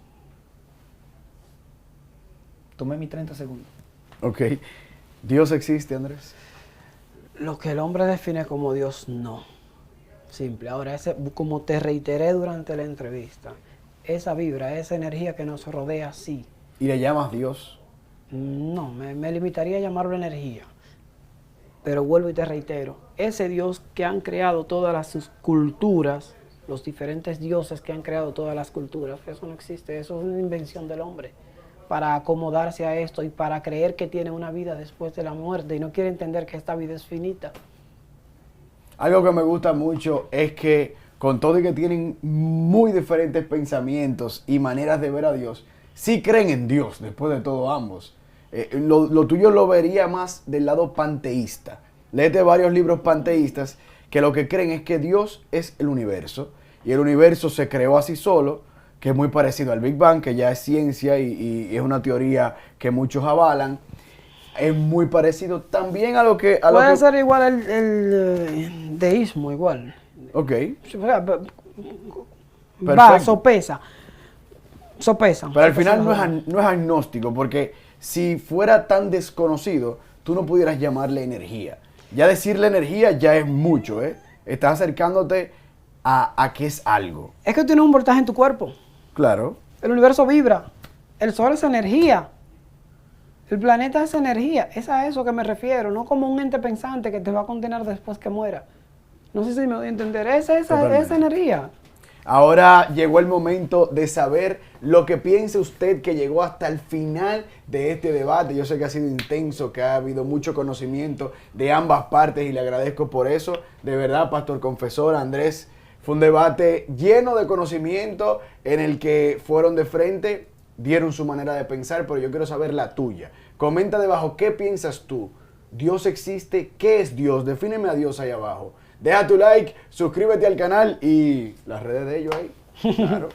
Tomé mis 30 segundos. Ok. ¿Dios existe, Andrés? Lo que el hombre define como Dios, no. Simple. Ahora, como te reiteré durante la entrevista, esa vibra, esa energía que nos rodea, sí. ¿Y le llamas Dios? No, me limitaría a llamarlo energía. Pero vuelvo y te reitero, ese Dios que han creado todas las culturas, los diferentes dioses que han creado todas las culturas, eso no existe, eso es una invención del hombre para acomodarse a esto y para creer que tiene una vida después de la muerte y no quiere entender que esta vida es finita. Algo que me gusta mucho es que con todo y que tienen muy diferentes pensamientos y maneras de ver a Dios, sí creen en Dios, después de todo ambos. Lo tuyo lo vería más del lado panteísta. Léete varios libros panteístas que lo que creen es que Dios es el universo y el universo se creó así solo, que es muy parecido al Big Bang, que ya es ciencia y es una teoría que muchos avalan. Es muy parecido también a lo que... Puede ser igual el deísmo, igual. Ok. Va, Perfecto. sopesa. Pero al final no es agnóstico, porque si fuera tan desconocido, tú no pudieras llamarle energía. Ya decirle energía ya es mucho, ¿eh? Estás acercándote a que es algo. Es que tiene un voltaje en tu cuerpo. Claro. El universo vibra. El sol es energía. El planeta es energía. Es a eso que me refiero. No como un ente pensante que te va a condenar después que muera. No sé si me voy a entender. Esa energía. Ahora llegó el momento de saber lo que piensa usted que llegó hasta el final de este debate. Yo sé que ha sido intenso, que ha habido mucho conocimiento de ambas partes y le agradezco por eso. De verdad, Pastor Confesor, Andrés, fue un debate lleno de conocimiento en el que fueron de frente, dieron su manera de pensar, pero yo quiero saber la tuya. Comenta debajo, ¿qué piensas tú? ¿Dios existe? ¿Qué es Dios? Defíneme a Dios ahí abajo. Deja tu like, suscríbete al canal y las redes de ellos ahí. Claro.